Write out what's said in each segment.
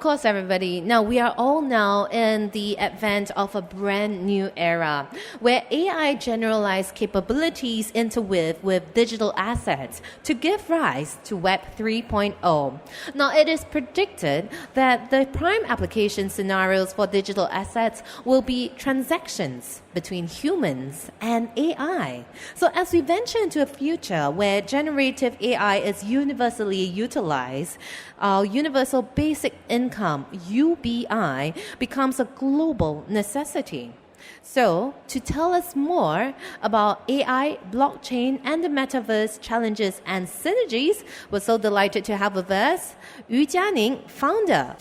course, everybody. Now, we are all now in the advent of a brand new era where AI Generalized Capabilities interweave with digital assets to give rise to Web 3.0. Now, it is predicted that the prime application scenarios for digital assets will be transactions between humans and AI. So as we venture into a future where generative AI is universally utilized, our universal basic income, UBI, becomes a global necessity. So, to tell us more about AI, blockchain, and the Metaverse challenges and synergies, we're so delighted to have with us Jianing, founder.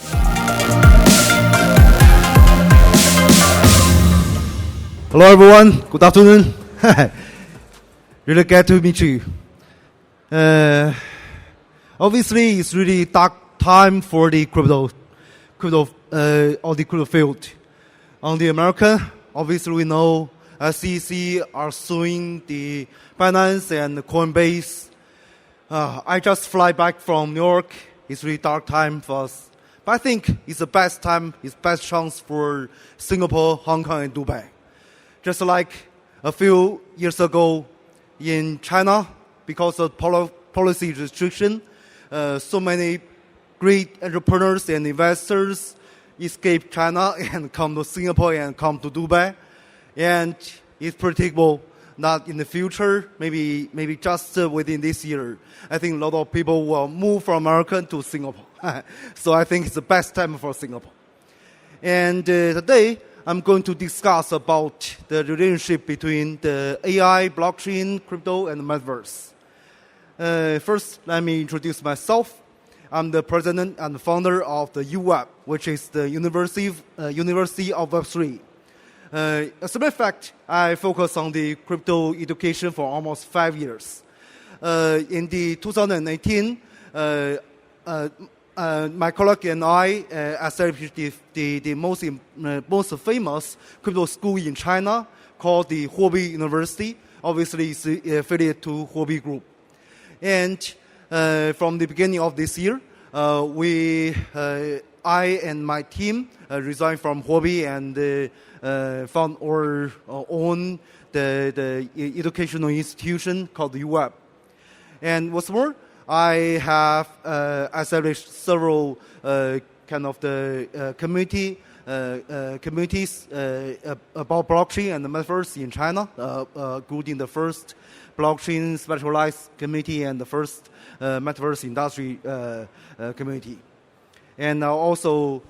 Hello everyone, good afternoon. Really glad to meet you. Obviously, it's really dark time for the crypto field. On the American, obviously we know SEC are suing the Binance and the Coinbase. I just fly back from New York. It's really dark time for us. But I think it's the best time, it's best chance for Singapore, Hong Kong, and Dubai. Just like a few years ago in China, because of policy restriction, so many great entrepreneurs and investors escape China and come to Singapore and come to Dubai. And it's predictable that in the future, maybe just within this year, I think a lot of people will move from America to Singapore. So I think it's the best time for Singapore. And today, I'm going to discuss about the relationship between the AI, blockchain, crypto, and the Metaverse. First, let me introduce myself. I'm the president and founder of the UWEB, which is the University of Web3. As a matter of fact, I focus on the crypto education for almost 5 years. In the 2019, my colleague and I established the most famous crypto school in China called the UWEB University. Obviously, it's affiliated to UWEB Group. And from the beginning of this year, I and my team resigned from UWEB and found our own the educational institution called the UWEB. And what's more, I have established several kind of the communities about blockchain and the Metaverse in China, including the first blockchain specialized community and the first Metaverse industry community. And I also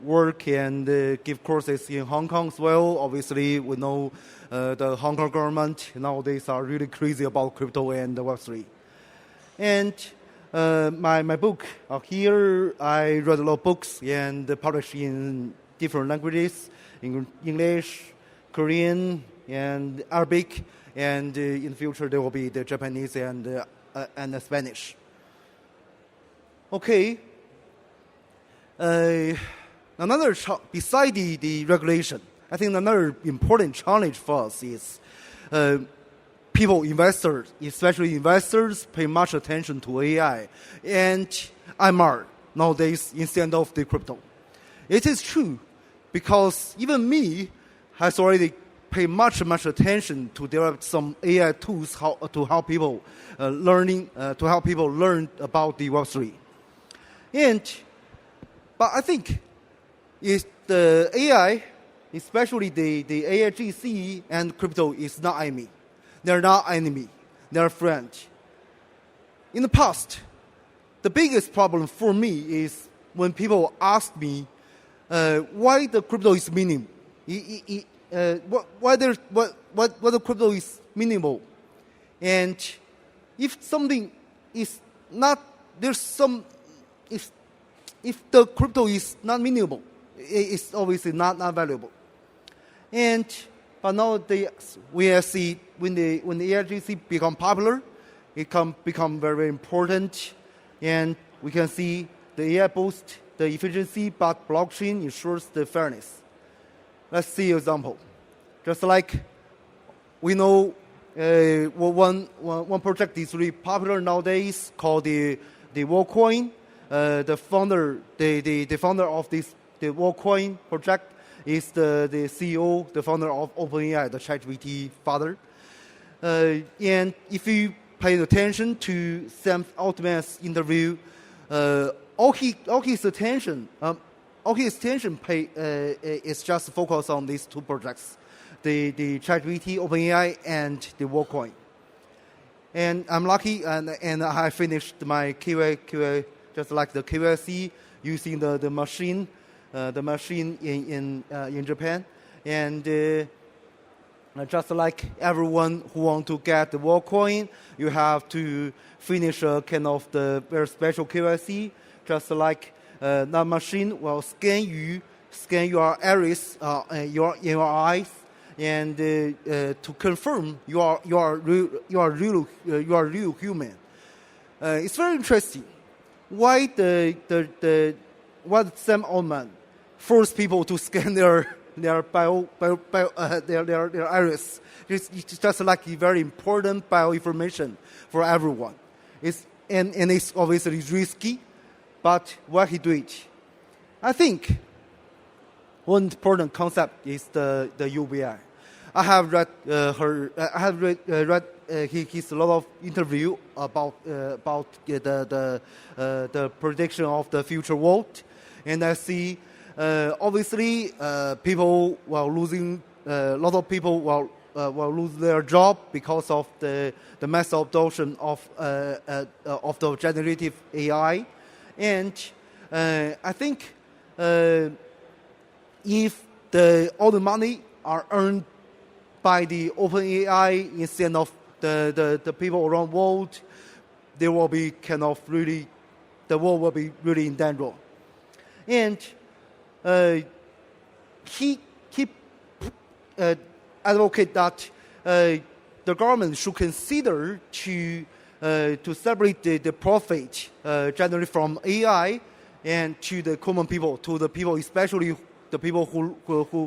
work and give courses in Hong Kong as well. Obviously, we know the Hong Kong government nowadays are really crazy about crypto and the Web3. And my book here, I read a lot of books and published in different languages, in English, Korean, and Arabic, and in the future there will be the Japanese and the Spanish. Okay. Beside the regulation, I think another important challenge for us is investors, especially investors, pay much attention to AI and MR nowadays instead of the crypto. It is true because even me has already paid much attention to develop some AI tools to help people learn about the Web3. But I think is the AI, especially the AIGC and crypto, is not enemy. They're not enemy. They're friend. In the past, the biggest problem for me is when people ask me why the crypto is minimal. Why the crypto is minimal, and if something is not if the crypto is not minimal, it's obviously not valuable. But nowadays we see when the AIGC become popular, it can become very important, and we can see the AI boosts the efficiency, but blockchain ensures the fairness. Let's see an example. Just like we know, one project is really popular nowadays called the Worldcoin. the founder of the Worldcoin project is the CEO, the founder of OpenAI, the ChatGPT father. And if you pay attention to Sam Altman's interview, all his attention is just focused on these two projects, the ChatGPT, OpenAI, and the Worldcoin. And I'm lucky, and I finished my QA just like the KYC using the machine in Japan, and just like everyone who want to get the Worldcoin, you have to finish a kind of the very special KYC. Just like that machine will scan your iris, your eyes, and to confirm you are real human. It's very interesting. Why what Sam Altman forced people to scan their iris? It's just like a very important bioinformation for everyone. It's obviously risky, but why he do it? I think one important concept is the UBI. I have read his lot of interview about the prediction of the future world, and I see obviously people were losing a lot of people will lose their job because of the mass adoption of the generative AI, and I think if all the money are earned by the OpenAI instead of the people around the world, there will be the world will be really in danger. And he advocate that the government should consider to separate the profit generated from AI and to the common people, to the people, especially the people who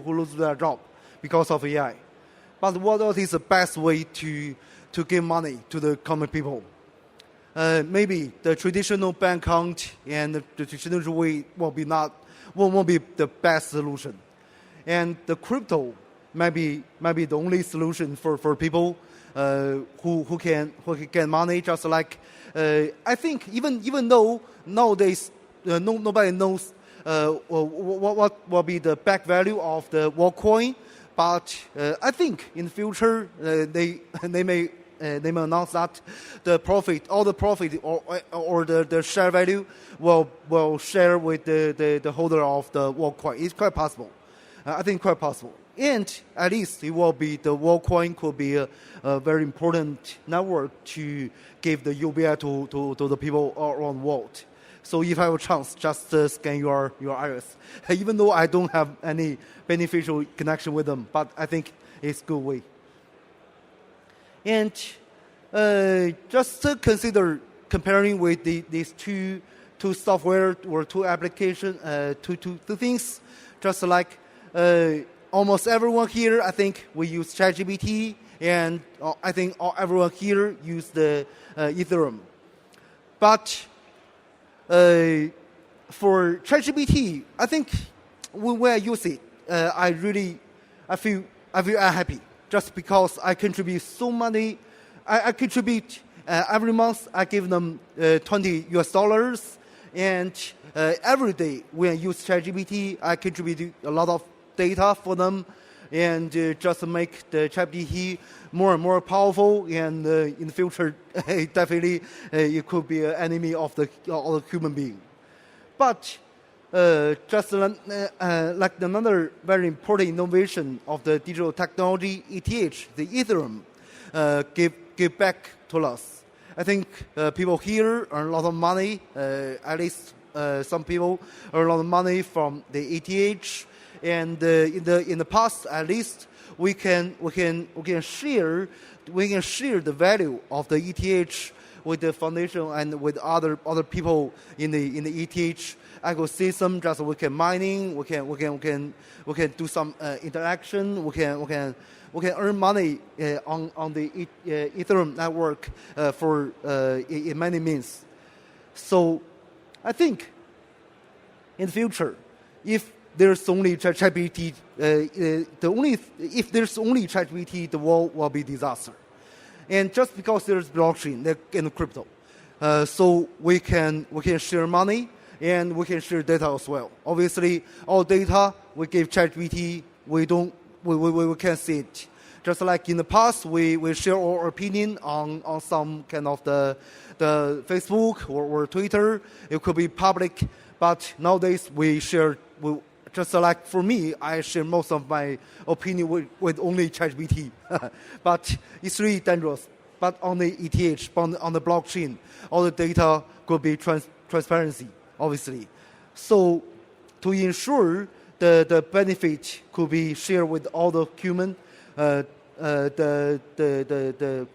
lose their job because of AI. But what is the best way to give money to the common people? Maybe the traditional bank account and the traditional way won't be the best solution, and the crypto might be the only solution for people who can get money. Just like I think even though nowadays nobody knows what will be the back value of the Worldcoin. But I think in the future they may announce that all the profit or the share value will share with the holder of the Worldcoin. It's quite possible. I think quite possible. And at least it will be the Worldcoin could be a very important network to give the UBI to the people around the world. So if I have a chance, just scan your iris, even though I don't have any beneficial connection with them, but I think it's a good way. And just consider comparing with these two software or two application, two things. Just like almost everyone here, I think we use ChatGPT, and I think everyone here use the Ethereum, but for ChatGPT, I think when I use it, I feel happy just because I contribute so money. I contribute every month. I give them $20, and every day when I use ChatGPT, I contribute a lot of data for them, and just make the ChatGPT more and more powerful. And in the future, definitely it could be an enemy of the human being. But just like another very important innovation of the digital technology, ETH, the Ethereum, give back to us. I think people here earn a lot of money. At least some people earn a lot of money from the ETH. And in the past, at least we can share the value of the ETH with the foundation and with other people in the ETH ecosystem. Just we can mining, we can do some interaction, we can earn money on the Ethereum network for in many means. So I think in the future, if there's only ChatGPT, if there's only ChatGPT, the world will be disaster. And just because there's blockchain and crypto, so we can share money and we can share data as well. Obviously, all data we give ChatGPT, we can't see it. Just like in the past, we share our opinion on some kind of the Facebook or Twitter. It could be public, but nowadays just like for me, I share most of my opinion with only ChatGPT. But it's really dangerous. But on the ETH, on the blockchain, all the data could be transparency, obviously. So to ensure the benefit could be shared with all the human, the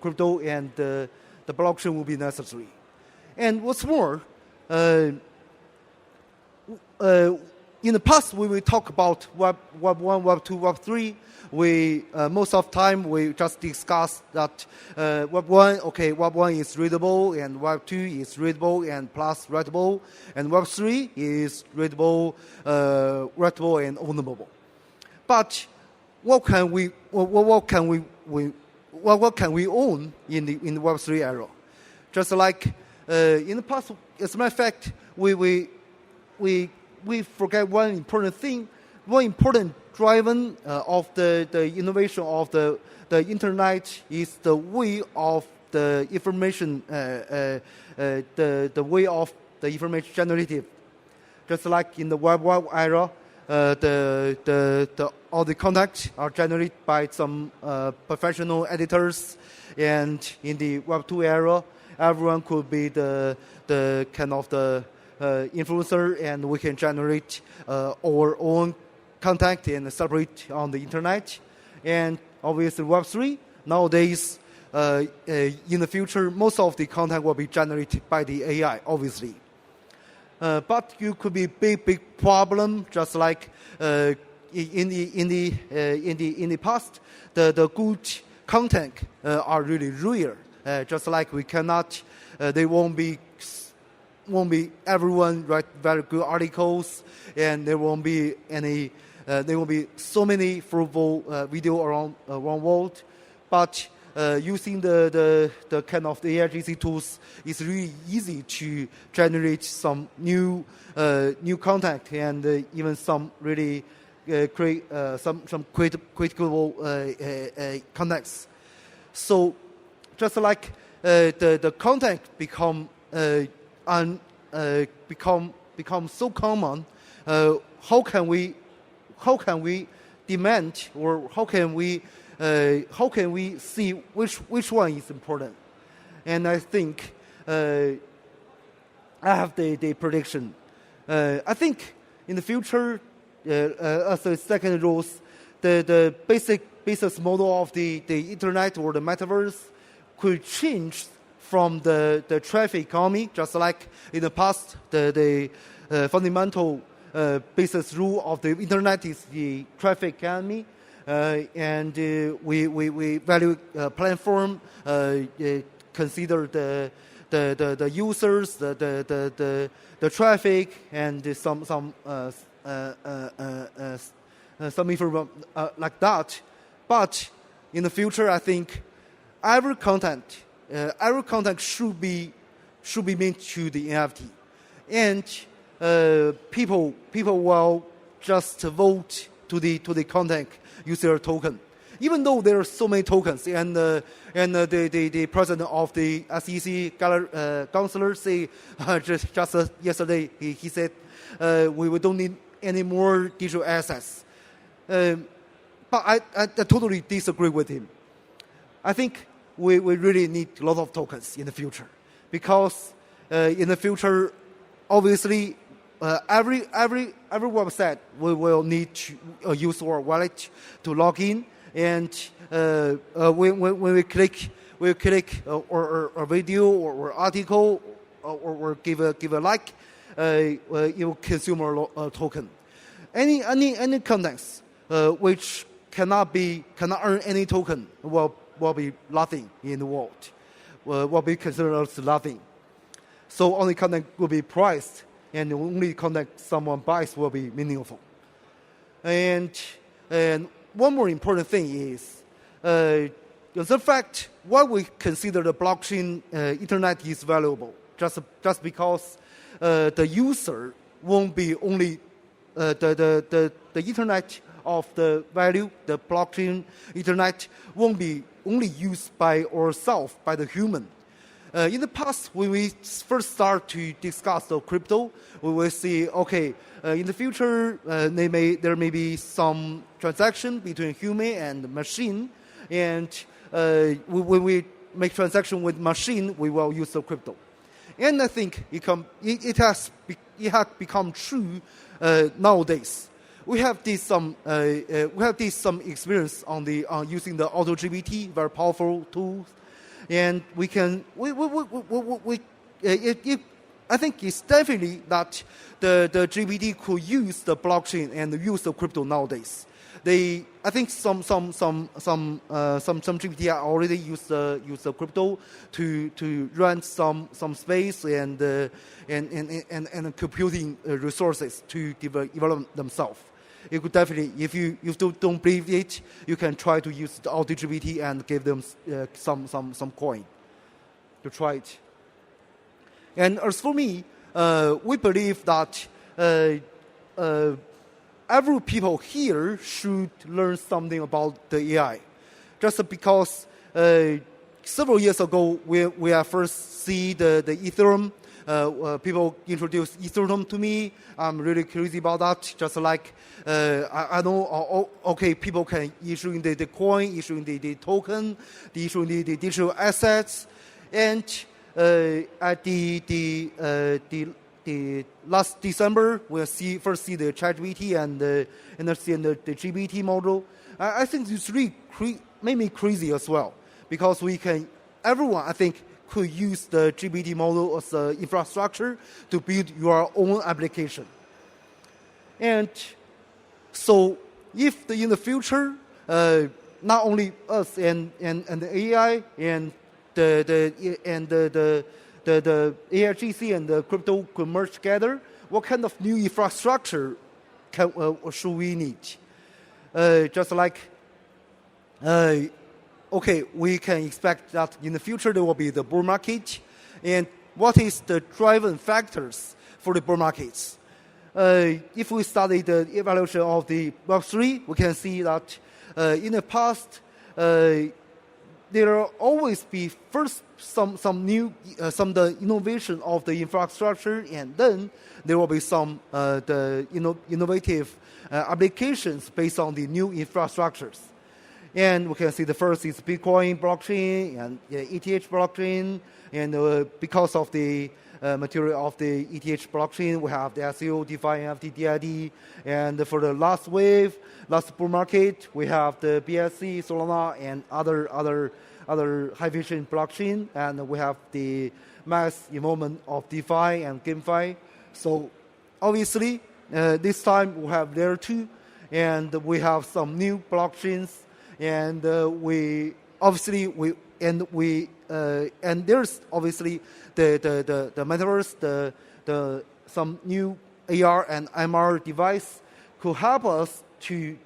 crypto and the blockchain will be necessary. And what's more, in the past, when we talk about Web 1, Web 2, Web 3, most of the time we just discuss that Web 1 is readable, and Web 2 is readable and plus writable, and Web 3 is readable, writable and ownable. But what can we own in the Web 3 era? Just like in the past, as a matter of fact, we forget one important thing, one important driver of the innovation of the internet is the way of the information, the way of the information generative. Just like in the Web 1 era, all the content are generated by some professional editors, and in the Web 2 era, everyone could be the kind of the influencer, and we can generate our own content and separate on the internet. And obviously Web 3, nowadays, in the future, most of the content will be generated by the AI, obviously. But you could be big problem, just like in the past, the good content are really rare. Just like we cannot, they won't be everyone write very good articles, and there won't be so many fruitful video around world. But using the kind of the AIGC tools, it's really easy to generate some new content, and even some really create some critical contexts. So just like the content become so common, how can we demand, or how can we see which one is important? And I think I have the prediction. I think in the future, as the second rules, the basic business model of the internet or the metaverse could change from the traffic economy, just like in the past, the fundamental business rule of the internet is the traffic economy, and we value platform, consider the users, the traffic, and some information like that. But in the future, I think every content should be linked to the NFT, and people will just vote to the content user token. Even though there are so many tokens, and the president of the SEC counselor say just yesterday he said we don't need any more digital assets. But I totally disagree with him. I think we really need a lot of tokens in the future, because in the future, obviously, every website will need to use our wallet to log in, and when we click or a video or article or give a like, you consume a token. Any contents which cannot earn any token will be nothing in the world, will be considered as nothing. So only content will be priced, and only contact someone biased will be meaningful. And one more important thing is the fact why we consider the blockchain internet is valuable. Just because the user won't be only the internet of the value, the blockchain internet won't be only used by ourselves, by the human. In the past, when we first start to discuss the crypto, we will see, okay, in the future, there may be some transaction between human and machine, and when we make transaction with machine, we will use the crypto. And I think it has become true nowadays. We have this some experience on using the AutoGPT, very powerful tool, and I think it's definitely that the GPT could use the blockchain and use the crypto nowadays. I think some GPT already use the crypto to run some space and computing resources to develop themselves. You could definitely, if you don't believe it, you can try to use the AutoGPT and give them some coin to try it. And as for me, we believe that every people here should learn something about the AI. Just because several years ago, we have first see the Ethereum. People introduced Ethereum to me. I'm really crazy about that. Just like I know, okay, people can issue the coin, issuing the token, issuing the digital assets, and at the last December, we'll first see the ChatGPT and the GPT model. I think it's really made me crazy as well, because everyone, I think, could use the GPT model as an infrastructure to build your own application. And so if in the future, not only us and the AI and the AIGC and the crypto could merge together, what kind of new infrastructure should we need? Just like, okay, we can expect that in the future there will be the bull market. And what is the driving factors for the bull markets? If we study the evaluation of the Web3, we can see that in the past, there will always be first some the innovation of the infrastructure, and then there will be some innovative applications based on the new infrastructures. And we can see the first is Bitcoin blockchain and ETH blockchain, and because of the material of the ETH blockchain, we have the SEO, DeFi, NFT, DID, and for the last wave, last bull market, we have the BSC, Solana, and other high efficient blockchain, and we have the mass involvement of DeFi and GameFi. So obviously, this time we have layer 2, and we have some new blockchains, and and there's obviously the Metaverse, some new AR and MR device could help us to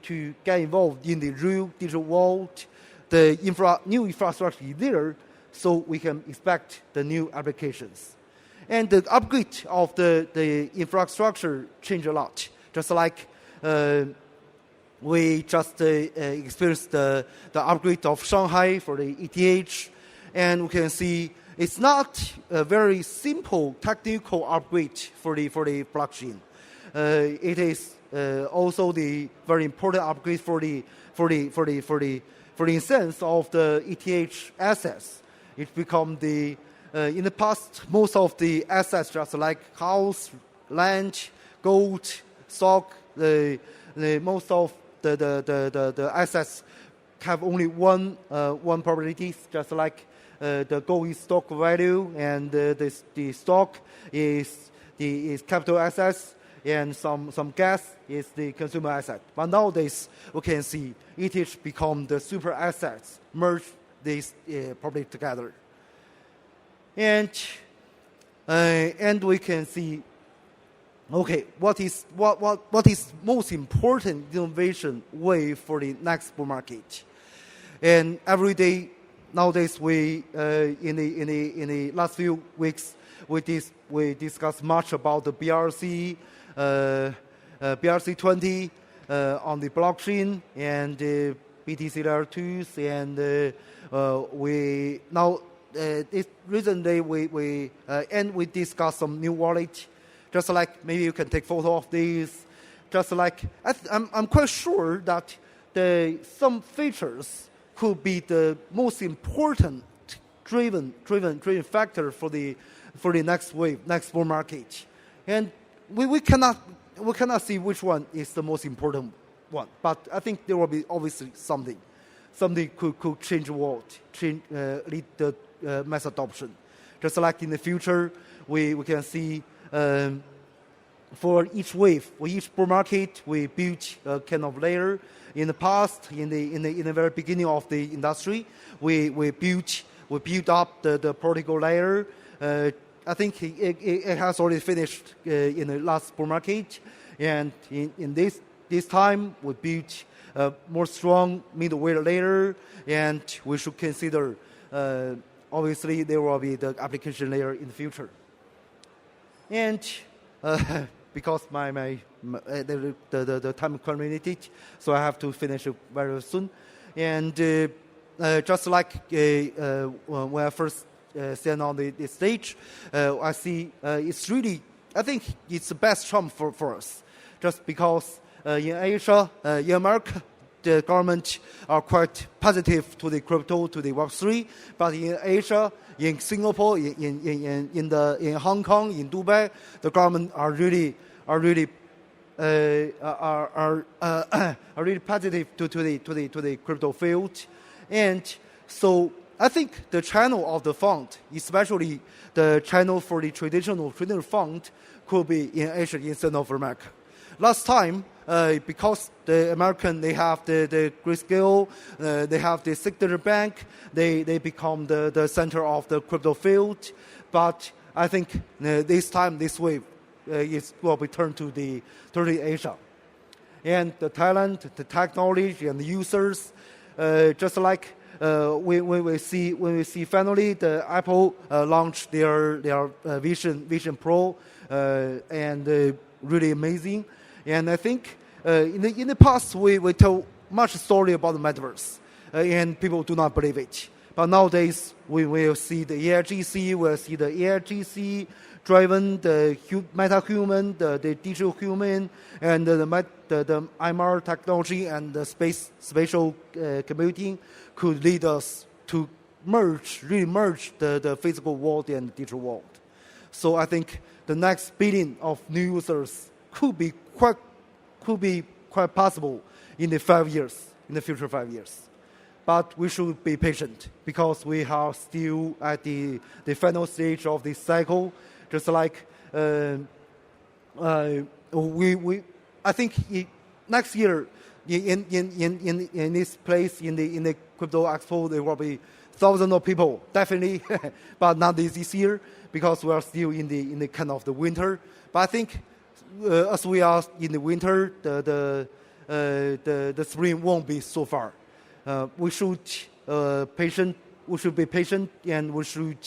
get involved in the real digital world. The new infrastructure is there, so we can expect the new applications. And the upgrade of the infrastructure changed a lot. Just like we just experienced the upgrade of Shanghai for the ETH, and we can see it's not a very simple technical upgrade for the blockchain. It is also the very important upgrade for the instance of the ETH assets. It become the in the past, most of the assets, just like house, land, gold, stock, most of the assets have only one probability, just like the gold is stock value, and the stock is capital assets, and some gas is the consumer asset. But nowadays, we can see ETH become the super assets, merge these probably together. And we can see okay, what is most important innovation way for the next bull market? And every day nowadays, we in the last few weeks we discussed much about the BRC, BRC20 on the blockchain and BTC layer 2s, and we now recently we discussed some new wallet. Just like maybe you can take photo of these. Just like I'm quite sure that some features could be the most important driven factor for the next wave, next bull market, and we cannot see which one is the most important one. But I think there will be obviously something could change the world, lead the mass adoption. Just like in the future, we can see. For each wave, for each bull market, we built a kind of layer. In the past, in the very beginning of the industry, we built up the protocol layer. I think it has already finished in the last bull market, and in this time we built a more strong middleware layer, and we should consider obviously there will be the application layer in the future. And because the time is limited, so I have to finish it very soon. And just like when I first stand on the stage, I see it's really, I think it's the best chance for us. Just because in Asia, in America, the government are quite positive to the crypto, to the Web3, but in Asia, in Singapore, in Hong Kong, in Dubai, the government are really positive to the crypto field, and so I think the channel of the fund, especially the channel for the traditional fund, could be in Asia instead of America. Last time, because the American, they have the Grayscale, they have the signature bank, they become the center of the crypto field. But I think this time, this wave will be turned to the Asia. And the talent, the technology, and the users, just like when we see finally the Apple launch their Vision Pro, and really amazing. And I think in the past we told much story about the Metaverse, and people do not believe it. But nowadays we will see the AIGC, we'll see the AIGC driven the meta-human, the digital human, and the MR technology and the spatial computing could lead us to really merge the physical world and the digital world. So I think the next billion of new users could be quite possible in the future 5 years. But we should be patient because we are still at the final stage of this cycle. Just like I think next year in this place in the crypto expo there will be thousands of people definitely, but not this year because we are still in the kind of the winter. But I think as we are in the winter, the spring won't be so far. We should We should be patient, and we should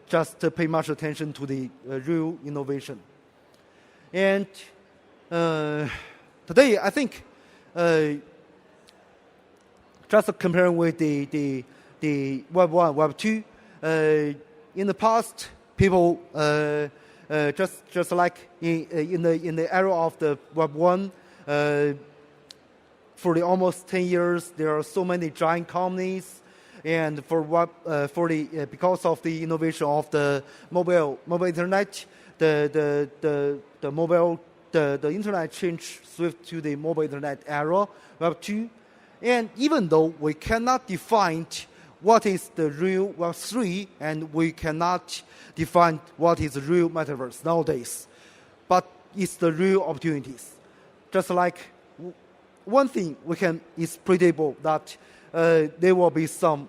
just pay much attention to the real innovation. And today, I think, just comparing with the Web 1, Web 2, in the past, people just like in the era of the Web 1, for the almost 10 years, there are so many giant companies, and because of the innovation of the mobile internet, the internet changed swift to the mobile internet era, Web 2. And even though we cannot define what is the real Web 3, and we cannot define what is the real Metaverse nowadays, but it's the real opportunities. Just like one thing is predictable that there will be some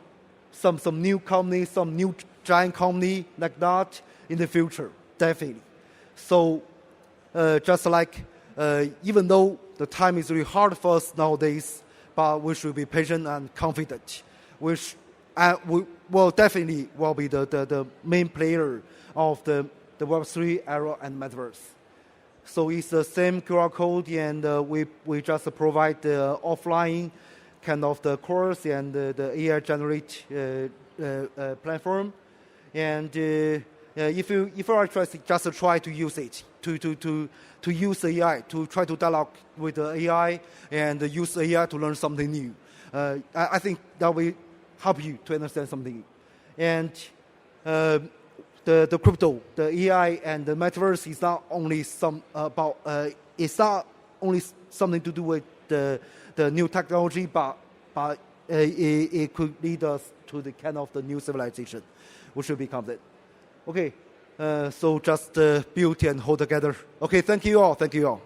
new company, some new giant company like that in the future, definitely. So just like even though the time is really hard for us nowadays, but we should be patient and confident. We will definitely will be the main player of the Web3 era and Metaverse. So it's the same QR code, and we just provide the offline kind of the course and the AI generate platform. And if you are interested, just try to use it to use AI, to try to dialogue with the AI and use AI to learn something new. I think that will help you to understand something. And the crypto, the AI, and the Metaverse is not only it's not only something to do with the new technology, but it could lead us to the kind of the new civilization, which should become that. Okay, so just build and hold together. Okay, thank you all. Thank you all.